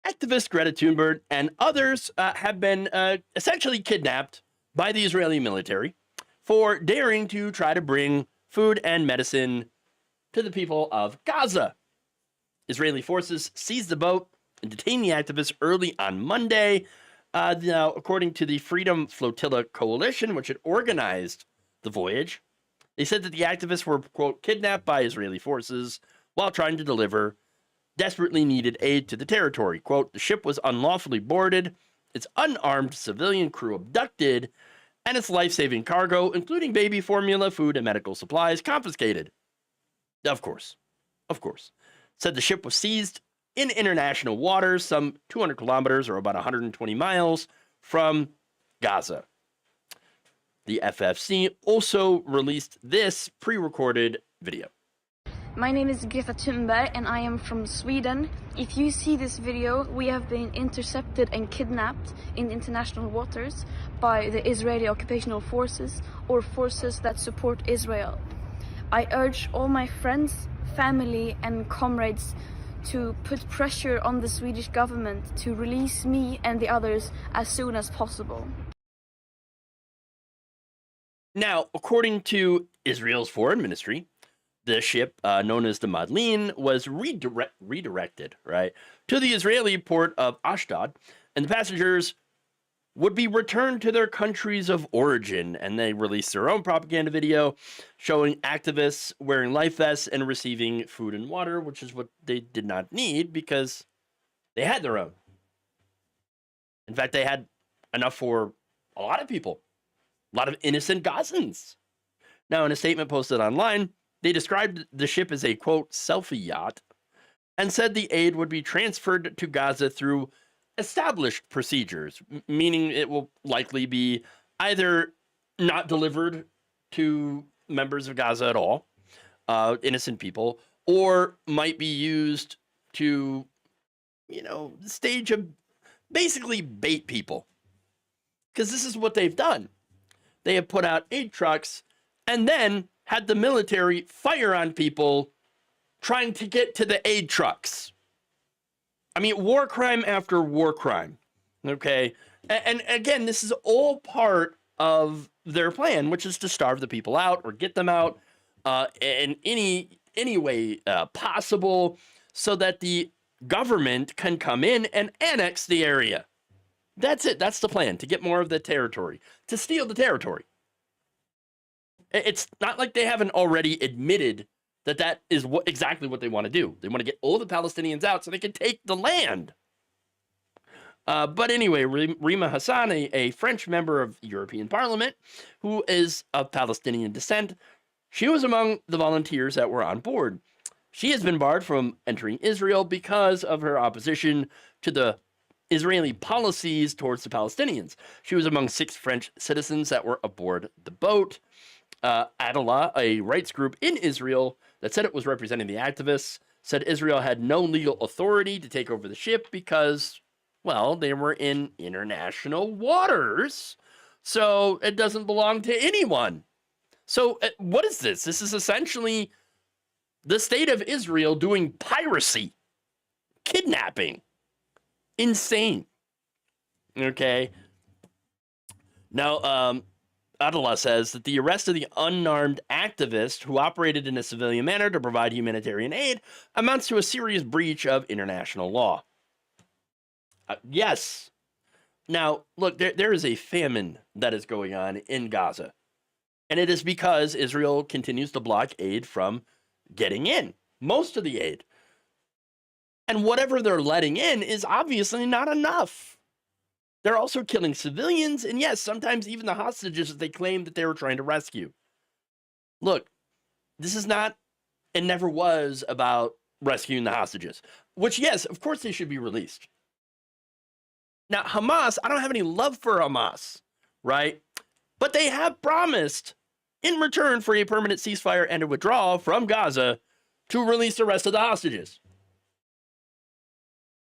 Activist Greta Thunberg and others have been essentially kidnapped by the Israeli military for daring to try to bring food and medicine to the people of Gaza. Israeli forces seized the boat and detained the activists early on Monday. Now, according to the Freedom Flotilla Coalition, which had organized the voyage, they said that the activists were, quote, kidnapped by Israeli forces while trying to deliver desperately needed aid to the territory. Quote, the ship was unlawfully boarded, its unarmed civilian crew abducted, and its life-saving cargo, including baby formula, food, and medical supplies, confiscated. Of course. Said the ship was seized in international waters, some 200 kilometers or about 120 miles from Gaza. The FFC also released this pre-recorded video. My name is Greta Thunberg and I am from Sweden. If you see this video, we have been intercepted and kidnapped in international waters by the Israeli occupational forces or forces that support Israel. I urge all my friends, family and comrades to put pressure on the Swedish government to release me and the others as soon as possible. Now, according to Israel's foreign ministry, the ship, known as the Madlin, was redirected, right, to the Israeli port of Ashdod, and the passengers would be returned to their countries of origin. And they released their own propaganda video showing activists wearing life vests and receiving food and water, which is what they did not need because they had their own. In fact, they had enough for a lot of people, a lot of innocent Gazans. Now, in a statement posted online, they described the ship as a, quote, selfie yacht, and said the aid would be transferred to Gaza through established procedures, meaning it will likely be either not delivered to members of Gaza at all, innocent people, or might be used to, stage basically bait people. Because this is what they've done. They have put out aid trucks and then had the military fire on people trying to get to the aid trucks. I mean, war crime after war crime, okay? And again, this is all part of their plan, which is to starve the people out or get them out in any way possible so that the government can come in and annex the area. That's it. That's the plan, to get more of the territory, to steal the territory. It's not like they haven't already admitted that is exactly what they want to do. They want to get all the Palestinians out so they can take the land. But anyway, Rima Hassan, a French member of European Parliament, who is of Palestinian descent, she was among the volunteers that were on board. She has been barred from entering Israel because of her opposition to the Israeli policies towards the Palestinians. She was among 6 French citizens that were aboard the boat. Adalah, a rights group in Israel that said it was representing the activists, said Israel had no legal authority to take over the ship because, well, they were in international waters, so it doesn't belong to anyone. So what is this? This is essentially the state of Israel doing piracy, kidnapping. Insane. Okay. Now, Adela says that the arrest of the unarmed activist who operated in a civilian manner to provide humanitarian aid amounts to a serious breach of international law. Yes. Now, look, there is a famine that is going on in Gaza. And it is because Israel continues to block aid from getting in. Most of the aid. And whatever they're letting in is obviously not enough. They're also killing civilians, and yes, sometimes even the hostages that they claim that they were trying to rescue. Look, this is not, and never was, about rescuing the hostages. Which, yes, of course they should be released. Now, Hamas, I don't have any love for Hamas, right? But they have promised, in return for a permanent ceasefire and a withdrawal from Gaza, to release the rest of the hostages.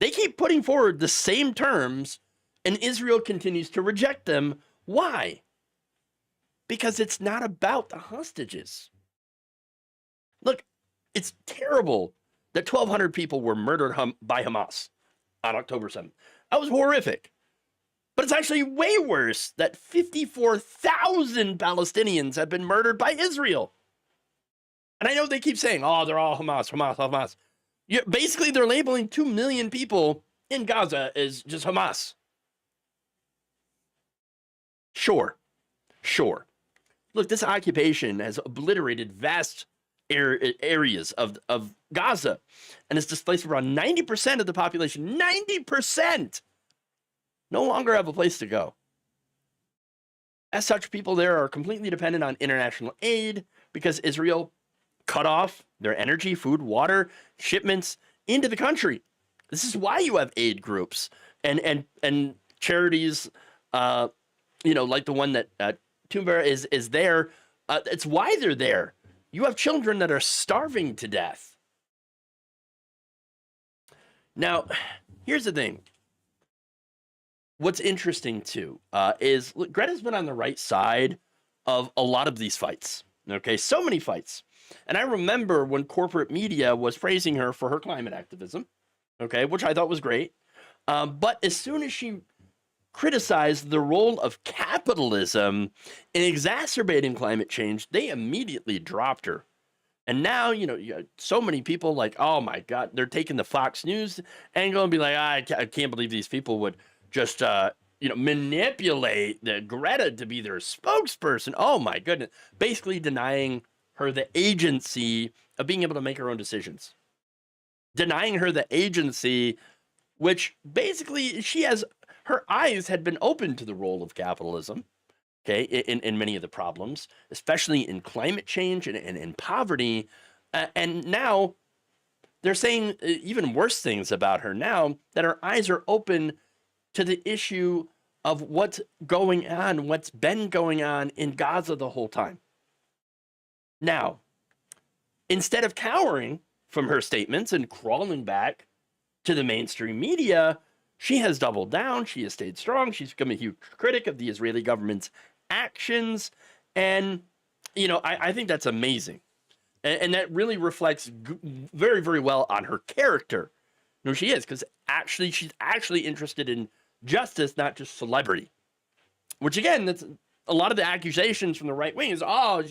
They keep putting forward the same terms, and Israel continues to reject them. Why? Because it's not about the hostages. Look, it's terrible that 1,200 people were murdered by Hamas on October 7th. That was horrific. But it's actually way worse that 54,000 Palestinians have been murdered by Israel. And I know they keep saying, oh, they're all Hamas, Hamas, Hamas. Yeah, basically, they're labeling 2 million people in Gaza as just Hamas. Sure. Look, this occupation has obliterated vast areas of Gaza and has displaced around 90% of the population. 90%! No longer have a place to go. As such, people there are completely dependent on international aid because Israel cut off their energy, food, water, shipments into the country. This is why you have aid groups and charities, like the one that Thunberg is there. It's why they're there. You have children that are starving to death. Now, here's the thing. What's interesting, too, is look, Greta's been on the right side of a lot of these fights. Okay, so many fights. And I remember when corporate media was praising her for her climate activism, okay, which I thought was great. But as soon as she criticized the role of capitalism in exacerbating climate change, they immediately dropped her. And now, so many people like, oh my God, they're taking the Fox News angle and be like, I can't believe these people would just, manipulate the Greta to be their spokesperson. Oh my goodness. Basically denying her the agency of being able to make her own decisions. Denying her the agency, which basically her eyes had been open to the role of capitalism, okay, in many of the problems, especially in climate change and in poverty. And now they're saying even worse things about her now, that her eyes are open to the issue of what's going on, what's been going on in Gaza the whole time. Now, instead of cowering from her statements and crawling back to the mainstream media, she has doubled down. She has stayed strong. She's become a huge critic of the Israeli government's actions. And, I think that's amazing. And that really reflects very, very well on her character. She is, because she's actually interested in justice, not just celebrity. Which, again, that's a lot of the accusations from the right wing is, oh,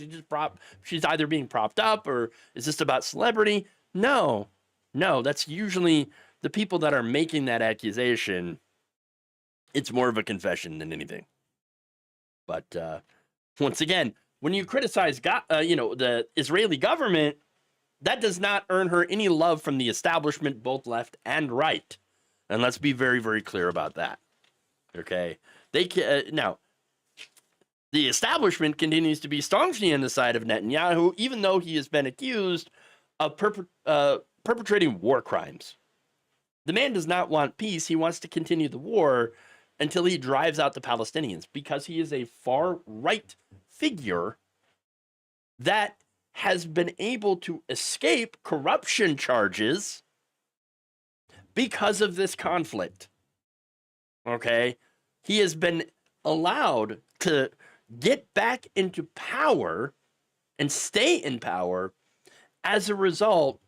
she's either being propped up, or is this about celebrity? No, that's usually the people that are making that accusation. It's more of a confession than anything. But once again, when you criticize, the Israeli government, That does not earn her any love from the establishment, both left and right. And let's be very, very clear about that. Okay? Now, the establishment continues to be staunchly on the side of Netanyahu, even though he has been accused of perpetrating war crimes. The man does not want peace. He wants to continue the war until he drives out the Palestinians, because he is a far-right figure that has been able to escape corruption charges because of this conflict. Okay? He has been allowed to get back into power and stay in power as a result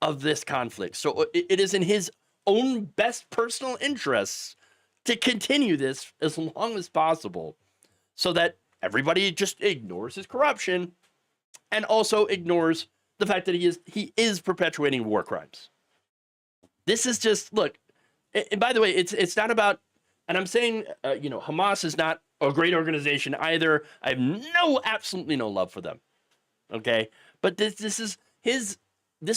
of this conflict. So it is in his own best personal interests to continue this as long as possible, so that everybody just ignores his corruption and also ignores the fact that he is perpetuating war crimes. This is just, look, and by the way, it's not about, and I'm saying, Hamas is not a great organization either. I have absolutely no love for them. Okay? But this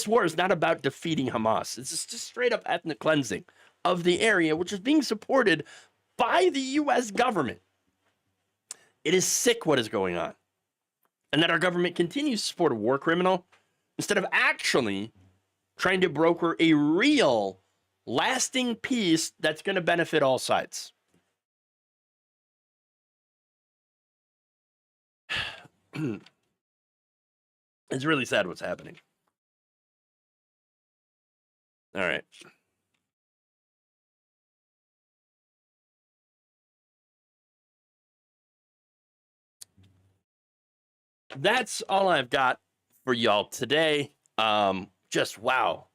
war is not about defeating Hamas. It's just straight up ethnic cleansing of the area, which is being supported by the U.S. government. It is sick what is going on. And that our government continues to support a war criminal instead of actually trying to broker a real, lasting peace that's going to benefit all sides. It's really sad what's happening. All right. That's all I've got for y'all today. Just wow.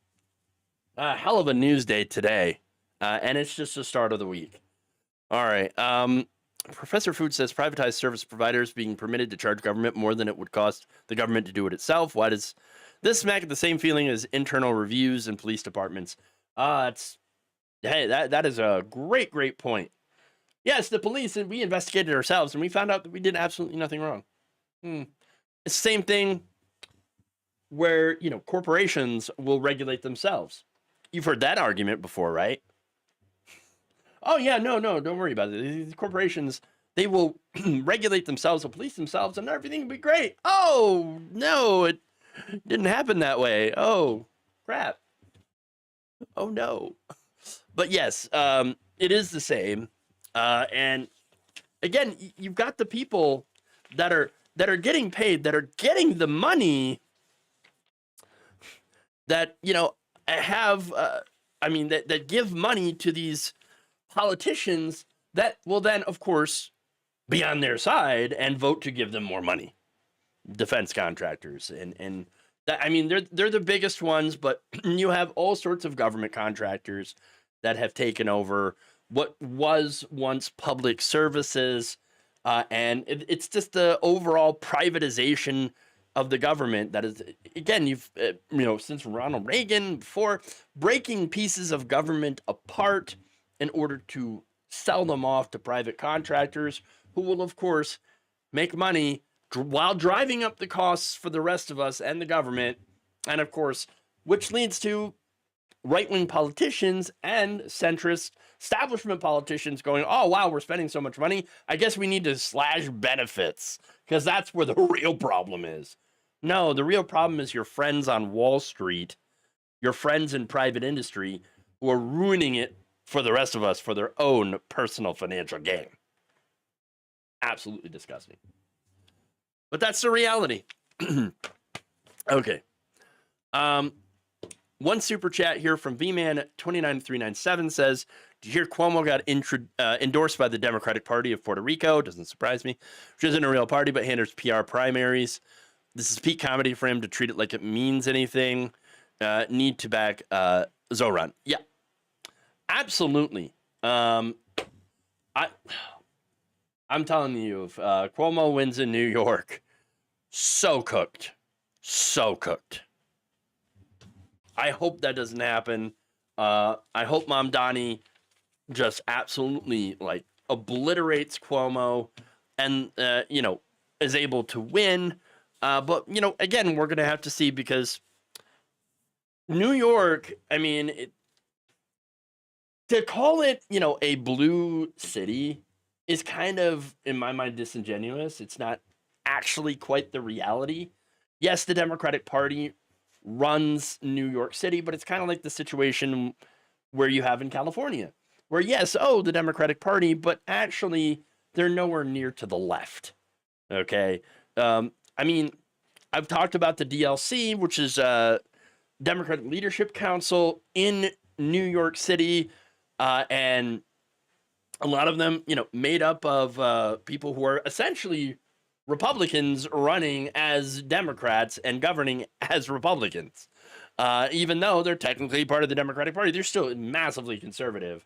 A hell of a news day today. And it's just the start of the week. All right. Professor Food says privatized service providers being permitted to charge government more than it would cost the government to do it itself. Why does this smack the same feeling as internal reviews and police departments? Hey, that is a great point. Yes, the police, and we investigated ourselves and we found out that we did absolutely nothing wrong. It's the same thing where, corporations will regulate themselves. You've heard that argument before, right? Oh, yeah, no, don't worry about it. These corporations, they will regulate themselves, will police themselves, and everything will be great. Oh, no, it didn't happen that way. Oh, crap. Oh, no. But yes, it is the same. And again, you've got the people that are getting paid, that are getting the money, that, have, that give money to these politicians that will then, of course, be on their side and vote to give them more money. Defense contractors and that, they're the biggest ones, but you have all sorts of government contractors that have taken over what was once public services, and it's just the overall privatization of the government that is, again, you've since Ronald Reagan, before, breaking pieces of government apart in order to sell them off to private contractors who will, of course, make money while driving up the costs for the rest of us and the government. And, of course, which leads to right-wing politicians and centrist establishment politicians going, oh, wow, we're spending so much money. I guess we need to slash benefits because that's where the real problem is. No, the real problem is your friends on Wall Street, your friends in private industry who are ruining it for the rest of us for their own personal financial gain. Absolutely disgusting. But that's the reality. Okay. One super chat here from VMan29397 says, did you hear Cuomo got endorsed by the Democratic Party of Puerto Rico? Doesn't surprise me. Which isn't a real party, but handles PR primaries. This is peak comedy for him to treat it like it means anything. Need to back Zoran. Yeah. Absolutely. I'm telling you, if Cuomo wins in New York, so cooked. So cooked. I hope that doesn't happen. I hope Mamdani just absolutely obliterates Cuomo and is able to win. But again, we're gonna have to see, because New York, I mean, to call it, a blue city is kind of, in my mind, disingenuous. It's not actually quite the reality. Yes, the Democratic Party runs New York City, but it's kind of like the situation where you have in California, where yes, the Democratic Party, but actually they're nowhere near to the left. Okay. I mean, I've talked about the DLC, which is Democratic Leadership Council in New York City, and a lot of them, made up of people who are essentially Republicans running as Democrats and governing as Republicans. Even though they're technically part of the Democratic Party, they're still massively conservative.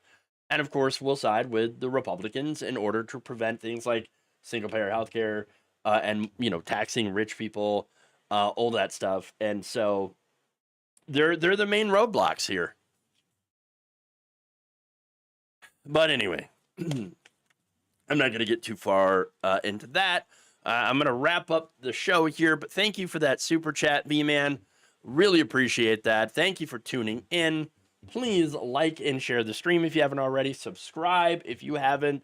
And of course, we'll side with the Republicans in order to prevent things like single-payer healthcare and, taxing rich people, all that stuff. And so they're the main roadblocks here. But anyway, I'm not going to get too far into that. I'm going to wrap up the show here, but thank you for that super chat, V-Man. Really appreciate that. Thank you for tuning in. Please like and share the stream if you haven't already. Subscribe if you haven't.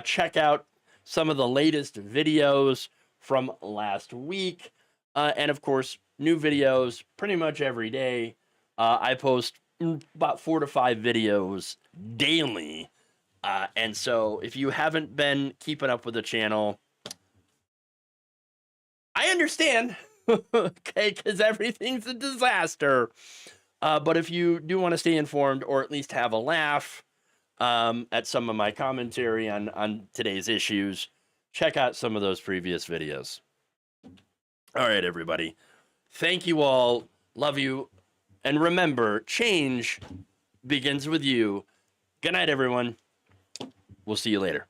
Check out some of the latest videos from last week. And of course, new videos pretty much every day. I post about 4 to 5 videos daily. And so if you haven't been keeping up with the channel, I understand, okay, because everything's a disaster. But if you do want to stay informed or at least have a laugh at some of my commentary on today's issues, check out some of those previous videos. All right, everybody. Thank you all. Love you. And remember, change begins with you. Good night, everyone. We'll see you later.